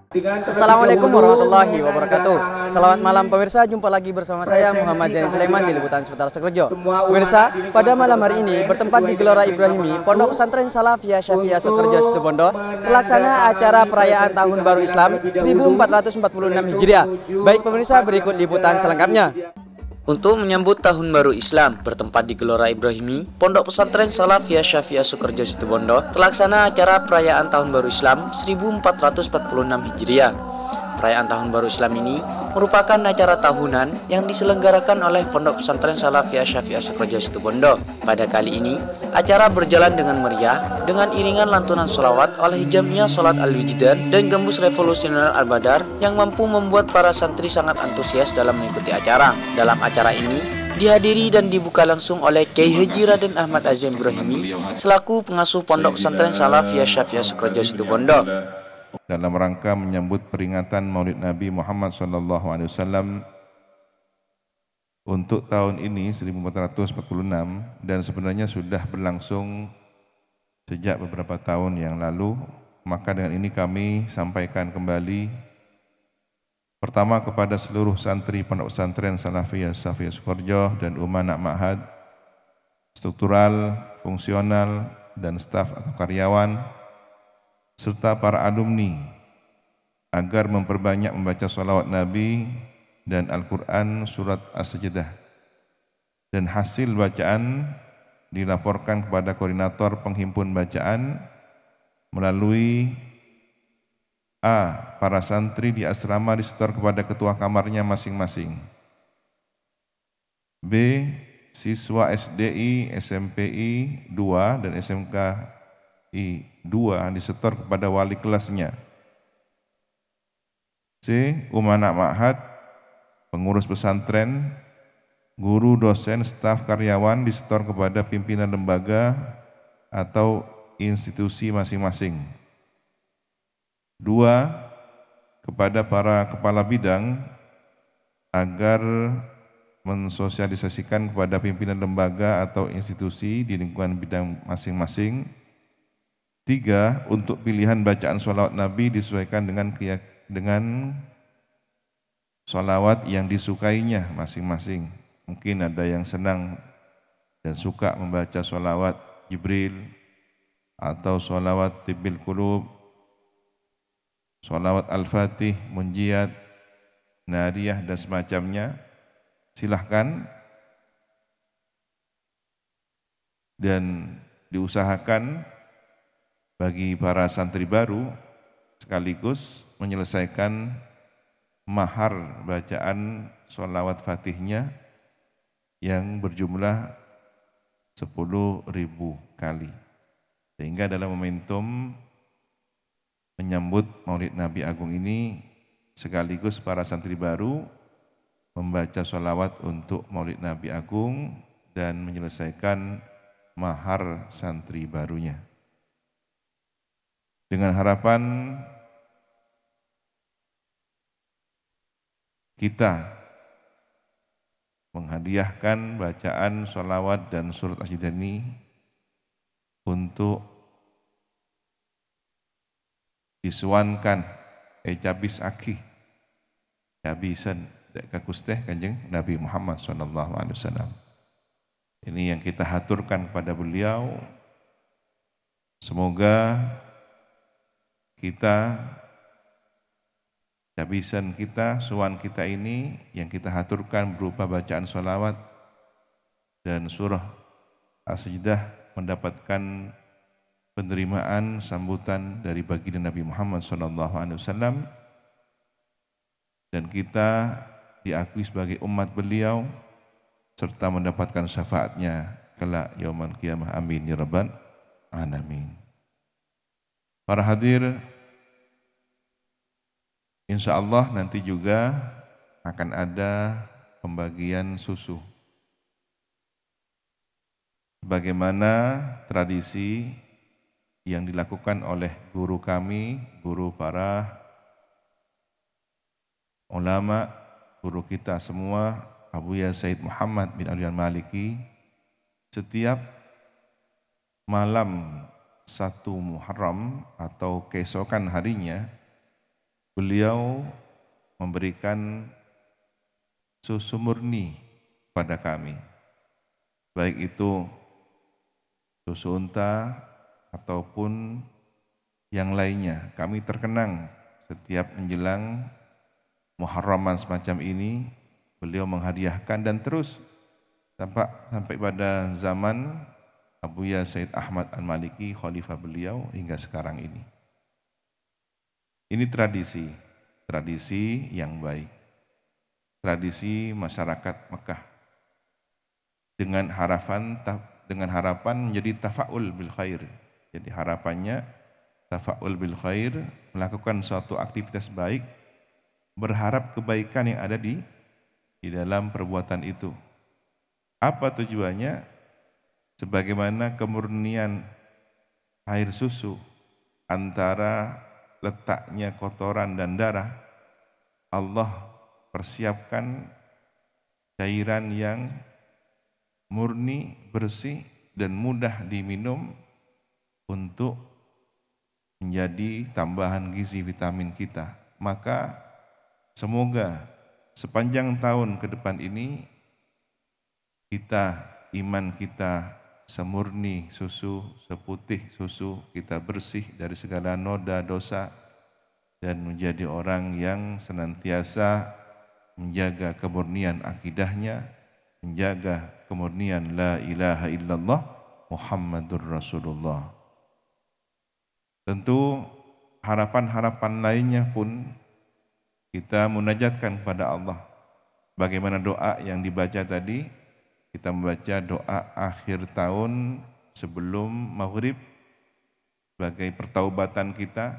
Assalamualaikum warahmatullahi wabarakatuh. Selamat malam pemirsa, jumpa lagi bersama saya Muhammad Zaini Sulaiman di Liputan Seputar Sekerjo. Pemirsa, pada malam hari ini bertempat di Gelora Ibrahimi, Pondok Pesantren Salafiyah Syafi'iyah Sukerjo Situbondo, terlaksana acara perayaan Tahun Baru Islam 1446 Hijriah. Baik pemirsa, berikut liputan selengkapnya. Untuk menyambut Tahun Baru Islam, bertempat di Gelora Ibrahimi, Pondok Pesantren Salafiyah Syafi'iyah Sukerjo Situbondo, terlaksana acara perayaan Tahun Baru Islam 1446 Hijriah. Perayaan Tahun Baru Islam ini merupakan acara tahunan yang diselenggarakan oleh Pondok Pesantren Salafiyah Syafi'iyah Sukerjo Situbondo. Pada kali ini, acara berjalan dengan meriah dengan iringan lantunan sholawat oleh Jamiah Sholat Al-Wijdan dan Gembus Revolusioner Al-Badar yang mampu membuat para santri sangat antusias dalam mengikuti acara. Dalam acara ini dihadiri dan dibuka langsung oleh Kiai Haji Raden Ahmad Azim Ibrahimi selaku pengasuh Pondok Pesantren Salafiyah Syafi'iyah Sukerjo Situbondo. Dalam rangka menyambut peringatan Maulid Nabi Muhammad SAW untuk tahun ini 1446 dan sebenarnya sudah berlangsung sejak beberapa tahun yang lalu, maka dengan ini kami sampaikan kembali pertama kepada seluruh santri Pondok Pesantren Salafiyah Syafi'iyah Sukerjo dan Umanaq Ma'had, struktural, fungsional, dan staf atau karyawan, serta para alumni agar memperbanyak membaca sholawat Nabi dan Al-Quran surat As-Sajdah. Dan hasil bacaan dilaporkan kepada koordinator penghimpun bacaan melalui A. Para santri di asrama disetor kepada ketua kamarnya masing-masing. B. Siswa SDI, SMPI 2 dan SMKI 2 disetor kepada wali kelasnya. C. Umanaq Ma'had, pengurus pesantren, guru, dosen, staf, karyawan disetor kepada pimpinan lembaga atau institusi masing-masing. 2. Kepada para kepala bidang agar mensosialisasikan kepada pimpinan lembaga atau institusi di lingkungan bidang masing-masing. 3. Untuk pilihan bacaan sholawat Nabi disesuaikan dengan sholawat yang disukainya masing-masing. Mungkin ada yang senang dan suka membaca sholawat Jibril atau sholawat Tibbil Qulub, sholawat Al-Fatih, Munjiat, Nariyah dan semacamnya. Silahkan dan diusahakan bagi para santri baru sekaligus menyelesaikan mahar bacaan sholawat fatihnya yang berjumlah 10.000 kali. Sehingga dalam momentum menyambut Maulid Nabi Agung ini sekaligus para santri baru membaca sholawat untuk Maulid Nabi Agung dan menyelesaikan mahar santri barunya. Dengan harapan kita menghadiahkan bacaan sholawat dan surat As-Sajdah ini untuk disuankan cabis akhi cabisan kakusteh Kanjeng Nabi Muhammad SAW. Ini yang kita haturkan kepada beliau. Semoga kita, cabisan kita, suan kita ini yang kita haturkan berupa bacaan sholawat dan surah As-Sajdah mendapatkan penerimaan sambutan dari baginda Nabi Muhammad SAW dan kita diakui sebagai umat beliau serta mendapatkan syafaatnya kelak yaumul qiyamah. Amin ya rabbal alamin. Para hadir, insya Allah nanti juga akan ada pembagian susu. Bagaimana tradisi yang dilakukan oleh guru kami, guru para ulama, guru kita semua, Abuya Said Muhammad bin Ali Al-Maliki, setiap malam 1 Muharram atau keesokan harinya beliau memberikan susu murni pada kami, baik itu susu unta ataupun yang lainnya. Kami terkenang setiap menjelang Muharraman semacam ini, beliau menghadiahkan dan terus sampai pada zaman Abuya Said Ahmad Al-Maliki, khalifah beliau hingga sekarang ini. Ini tradisi yang baik, tradisi masyarakat Mekah dengan harapan menjadi tafa'ul bil khair. Jadi harapannya tafa'ul bil khair, melakukan suatu aktivitas baik, berharap kebaikan yang ada di dalam perbuatan itu. Apa tujuannya? Sebagaimana kemurnian air susu antara letaknya kotoran dan darah, Allah persiapkan cairan yang murni, bersih, dan mudah diminum untuk menjadi tambahan gizi vitamin kita. Maka semoga sepanjang tahun ke depan ini iman kita semurni susu, seputih susu, kita bersih dari segala noda dosa dan menjadi orang yang senantiasa menjaga kemurnian akidahnya, menjaga kemurnian la ilaha illallah Muhammadur Rasulullah. Tentu harapan-harapan lainnya pun kita munajatkan kepada Allah. Bagaimana doa yang dibaca tadi, kita membaca doa akhir tahun sebelum maghrib sebagai pertaubatan kita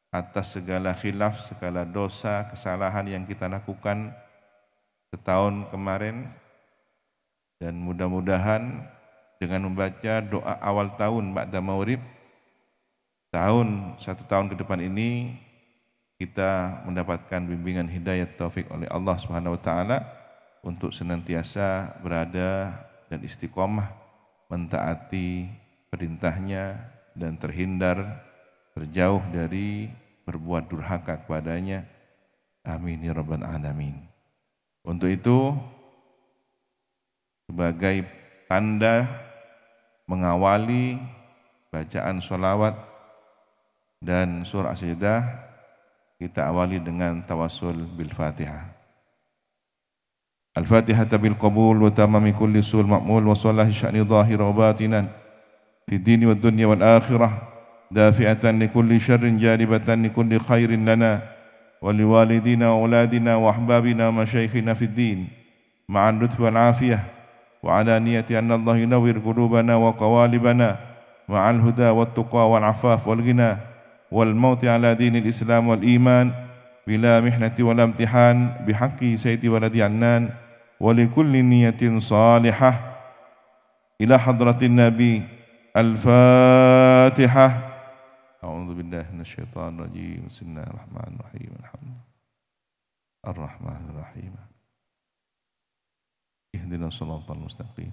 atas segala khilaf, segala dosa, kesalahan yang kita lakukan setahun kemarin. Dan mudah-mudahan dengan membaca doa awal tahun ba'da maghrib, satu tahun ke depan ini kita mendapatkan bimbingan hidayah taufik oleh Allah Subhanahu wa taala untuk senantiasa berada dan istiqomah mentaati perintahnya dan terjauh dari berbuat durhaka kepadanya. Amin ya rabbal alamin. Untuk itu, sebagai tanda mengawali bacaan sholawat dan surah As-Sajdah, kita awali dengan tawassul bil Fatihah. Al-Fatihah bil qabul wa tamami kulli sul ma'mul wa salahi sya'ni zahir wa batinan fi dini wa dunya wal akhirah dafi'atan li kulli syarrin jaribatan li kulli khairin lana wa li walidina wa auladina wa ahbabina wa masyayikhina fid din ma'an lutfi wal afiyah wa ala niyati anna Allah yunawwir qulubana wa qawalibana ma'al huda wat tuqa wal afaf wal ghina wal mauti ala dinil islam wal iman bila mihnati wal imtihan bihaqqi sayyidi waladi annan wa li kulli niyatin salihah ila hadratin nabi. Al-Fatihah. A'udzu billahi minasyaitonir rajim. Bismillahirrahmanirrahim. Ar-Rahmanir Rahim. Ihdinas shiratal mustaqim.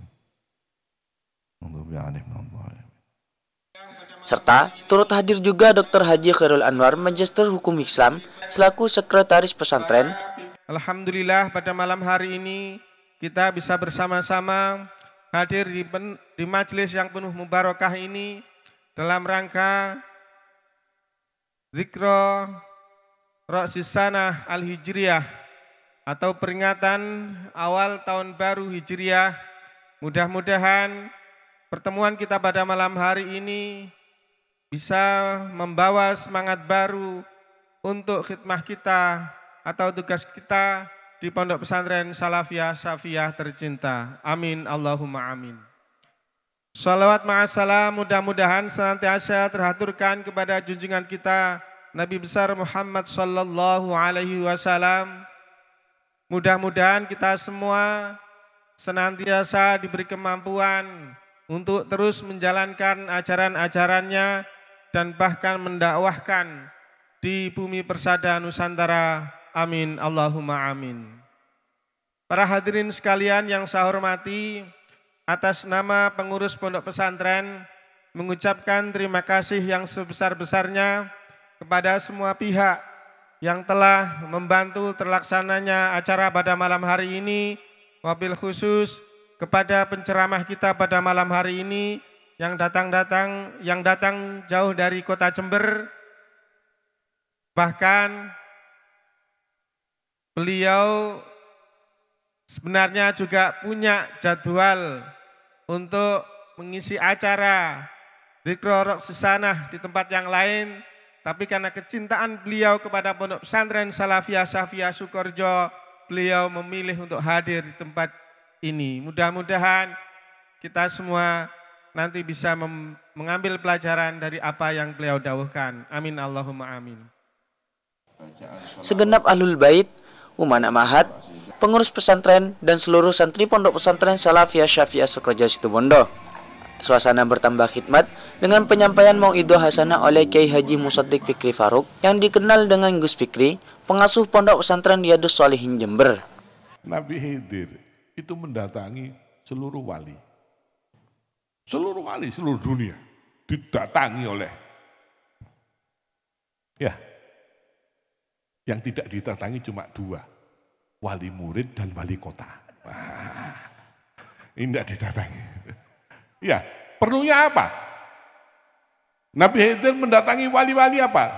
Serta turut hadir juga Dr. Haji Khairul Anwar, Magister Hukum Islam selaku Sekretaris Pesantren. Alhamdulillah, pada malam hari ini kita bisa bersama-sama hadir di majelis yang penuh mubarakah ini dalam rangka Zikro Ra'sis Sanah Al-Hijriyah atau peringatan awal tahun baru Hijriyah. Mudah-mudahan pertemuan kita pada malam hari ini bisa membawa semangat baru untuk khidmah kita atau tugas kita di Pondok Pesantren Salafiyah Syafiyah tercinta. Amin, Allahumma amin. Salawat ma'assalam mudah-mudahan senantiasa terhaturkan kepada junjungan kita Nabi besar Muhammad sallallahu alaihi wasallam. Mudah-mudahan kita semua senantiasa diberi kemampuan untuk terus menjalankan ajaran-ajarannya dan bahkan mendakwahkan di bumi persada Nusantara. Amin, Allahumma amin. Para hadirin sekalian yang saya hormati, atas nama pengurus Pondok Pesantren mengucapkan terima kasih yang sebesar-besarnya kepada semua pihak yang telah membantu terlaksananya acara pada malam hari ini, wabil khusus kepada penceramah kita pada malam hari ini yang datang jauh dari kota Jember. Bahkan beliau sebenarnya juga punya jadwal untuk mengisi acara Dzikro Rokssanah di tempat yang lain, tapi karena kecintaan beliau kepada Pondok Pesantren Salafiyah Syafiyah Sukorejo, beliau memilih untuk hadir di tempat ini. Mudah-mudahan kita semua nanti bisa mengambil pelajaran dari apa yang beliau dawuhkan. Amin Allahumma amin. Segenap ahlul bait, umana mahat, pengurus pesantren, dan seluruh santri Pondok Pesantren Salafiyah Syafiyah Sukorejo Situbondo. Suasana bertambah khidmat dengan penyampaian mauidhah hasanah oleh Kiai Haji Musaddiq Fikri Faruk yang dikenal dengan Gus Fikri, pengasuh Pondok Pesantren Riyadhus Shalihin Jember. Nabi Khidir itu mendatangi seluruh wali. Seluruh wali, seluruh dunia didatangi oleh yang tidak didatangi cuma dua, wali murid dan wali kota. Ini tidak didatangi. Ya, perlunya apa? Nabi Khidir mendatangi wali-wali apa?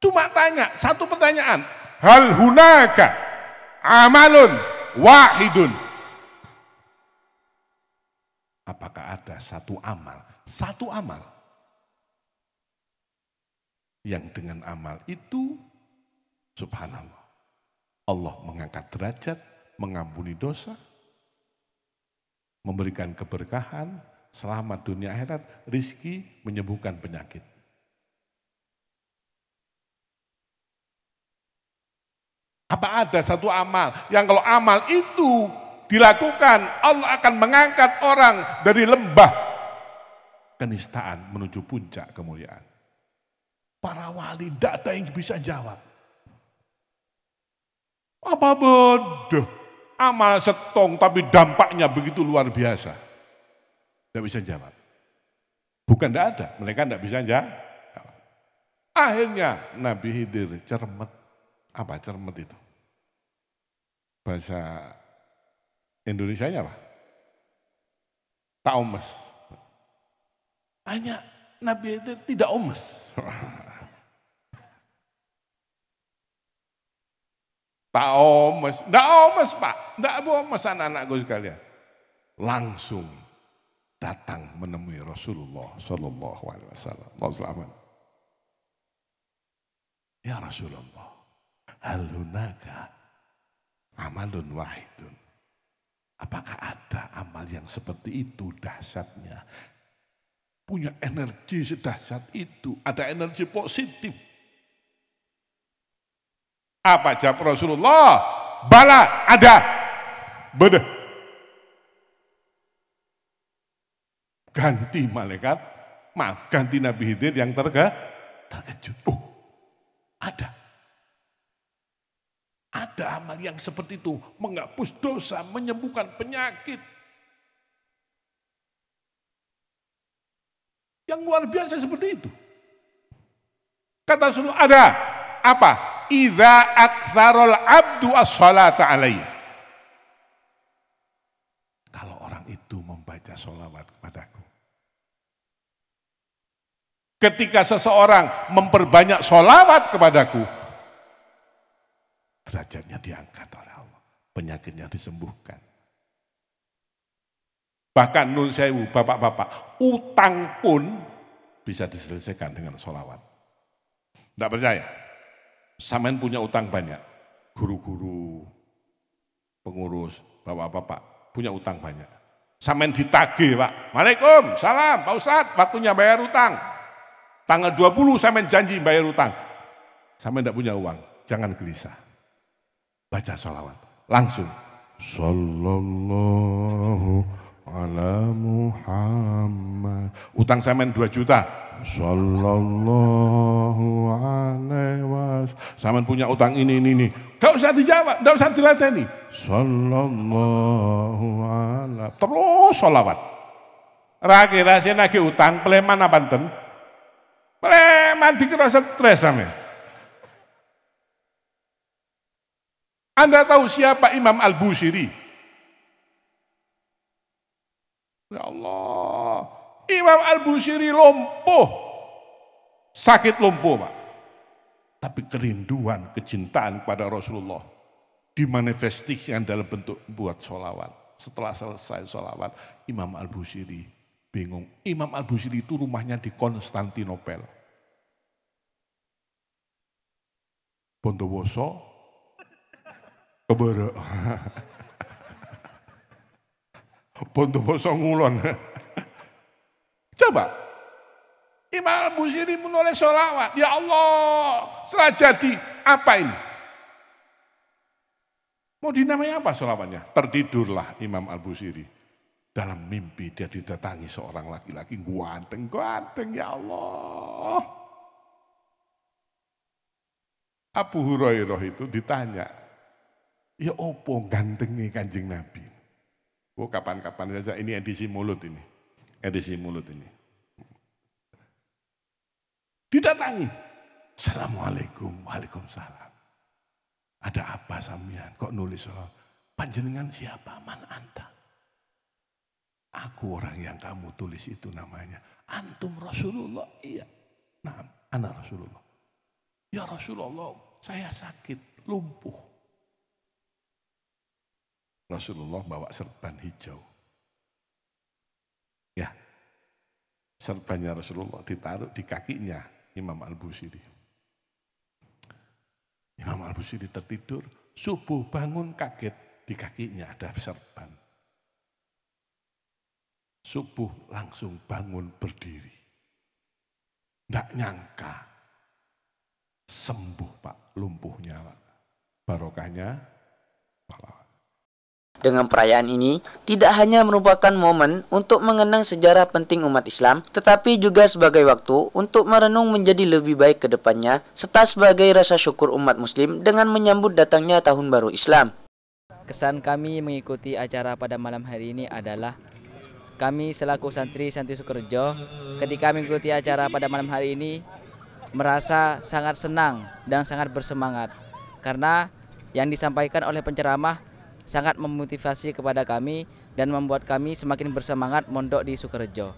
Cuma tanya, satu pertanyaan. Hal hunaka amalun wahidun. Apakah ada satu amal yang dengan amal itu subhanallah Allah mengangkat derajat, mengampuni dosa, memberikan keberkahan, selamat dunia akhirat, rizki, menyembuhkan penyakit. Apa ada satu amal yang kalau amal itu dilakukan, Allah akan mengangkat orang dari lembah kenistaan menuju puncak kemuliaan. Para wali tidak ada yang bisa jawab. Apa bodoh? Amal setong tapi dampaknya begitu luar biasa. Tidak bisa jawab. Bukan tidak ada, mereka tidak bisa jawab. Akhirnya Nabi Khidir cermet. Apa cermet itu? Bahasa Indonesianya apa? Tak omes. Hanya Nabi Khidir tidak omes. Tak omes, tidak omes Pak, tidak omes anak-anakku sekalian. Langsung datang menemui Rasulullah Sallallahu Alaihi Wasallam. Ya Rasulullah, hal hunaka amalun wahidun. Apakah ada amal yang seperti itu dahsyatnya? Punya energi sedahsyat itu, ada energi positif. Apa jawab Rasulullah? Bala, ada. Bedah. Ganti malaikat, ganti Nabi Khidir yang terkejut. Oh, ada. Ada amal yang seperti itu, menghapus dosa, menyembuhkan penyakit. Yang luar biasa seperti itu. Kata Rasulullah, ada. Apa? Idza aktsarul abdu as-salata alayya. Kalau orang itu membaca sholawat kepadaku. Ketika seseorang memperbanyak sholawat kepadaku, derajatnya diangkat oleh Allah. Penyakitnya disembuhkan. Bahkan nun sewu, bapak-bapak, utang pun bisa diselesaikan dengan sholawat. Tidak percaya? Sampean punya utang banyak, guru-guru, pengurus, bapak-bapak punya utang banyak. Sampean ditagih Pak, Waalaikumsalam Pak Ustadz, waktunya bayar utang. Tanggal 20 sampean janji bayar utang. Sampean tidak punya uang, jangan gelisah. Baca sholawat, langsung. Sallallahu ala Muhammad. Utang sampean 2 juta. Sallallahu alaihi wasallam. Sampean punya utang ini. Gak usah dijawab, gak usah dilateni. Sallallahu alaihi. Terus sholawat. Rakyat nagih utang, pleman apa enten? Pleman dikira stres sampe. Anda tahu siapa Imam Al-Busiri? Ya Allah, Imam Al-Busiri lumpuh, sakit lumpuh Pak. Tapi kerinduan, kecintaan pada Rasulullah dimanifestasikan dalam bentuk buat sholawat. Setelah selesai sholawat, Imam Al-Busiri bingung. Imam Al-Busiri itu rumahnya di Konstantinopel. Bondowoso, kebere. Bondowoso ngulon. Coba, Imam Al-Busiri menulis sholawat. Ya Allah, setelah jadi apa ini? Mau dinamai apa sholawatnya? Tertidurlah Imam Al-Busiri. Dalam mimpi dia didatangi seorang laki-laki ganteng-ganteng, ya Allah. Abu Hurairah itu ditanya, ya opo gantengnya Kanjeng Nabi? Oh kapan-kapan saja, ini edisi mulut ini. Edisi mulut ini. Didatangi. Assalamualaikum, waalaikumsalam. Ada apa sampean? Kok nulis sholawat? Panjenengan siapa? Man anta? Aku orang yang kamu tulis itu namanya. Antum Rasulullah? Iya. Nah, anak Rasulullah. Ya Rasulullah, saya sakit, lumpuh. Rasulullah bawa serban hijau. Ya, serbannya Rasulullah ditaruh di kakinya Imam Al-Busiri. Imam Al-Busiri tertidur, subuh bangun kaget, di kakinya ada serban. Subuh langsung bangun berdiri. Nggak nyangka, sembuh Pak, lumpuhnya Pak. Barokahnya. Dengan perayaan ini, tidak hanya merupakan momen untuk mengenang sejarah penting umat Islam, tetapi juga sebagai waktu untuk merenung menjadi lebih baik ke depannya, serta sebagai rasa syukur umat muslim dengan menyambut datangnya Tahun Baru Islam. Kesan kami mengikuti acara pada malam hari ini adalah kami selaku santri-santri Sukorejo, ketika mengikuti acara pada malam hari ini, merasa sangat senang dan sangat bersemangat. Karena yang disampaikan oleh penceramah sangat memotivasi kepada kami dan membuat kami semakin bersemangat mondok di Sukorejo.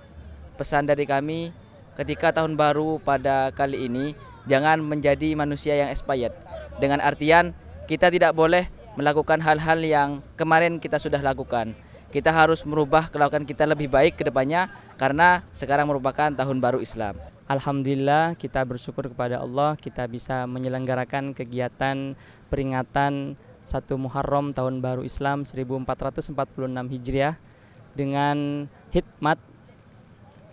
Pesan dari kami, ketika tahun baru pada kali ini, jangan menjadi manusia yang expired. Dengan artian, kita tidak boleh melakukan hal-hal yang kemarin kita sudah lakukan. Kita harus merubah kelakuan kita lebih baik ke depannya, karena sekarang merupakan tahun baru Islam. Alhamdulillah, kita bersyukur kepada Allah, kita bisa menyelenggarakan kegiatan peringatan 1 Muharram Tahun Baru Islam 1446 Hijriah dengan hikmat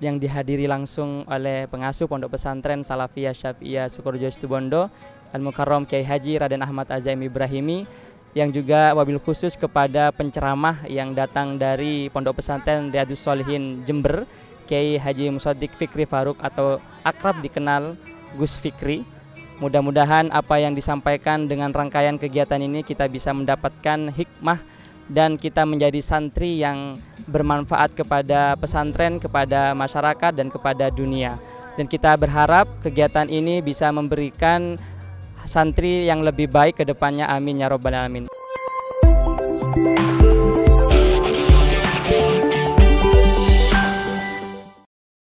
yang dihadiri langsung oleh pengasuh Pondok Pesantren Salafiyah Syafi'iyah Sukorejo Situbondo Al-Mukarram Kiai Haji Raden Ahmad Azaim Ibrahimi, yang juga wabil khusus kepada penceramah yang datang dari Pondok Pesantren Riyadhus Shalihin Jember, Kiai Haji Musaddiq Fikri Faruk atau akrab dikenal Gus Fikri. Mudah-mudahan apa yang disampaikan dengan rangkaian kegiatan ini kita bisa mendapatkan hikmah dan kita menjadi santri yang bermanfaat kepada pesantren, kepada masyarakat dan kepada dunia. Dan kita berharap kegiatan ini bisa memberikan santri yang lebih baik ke depannya. Amin ya robbal alamin.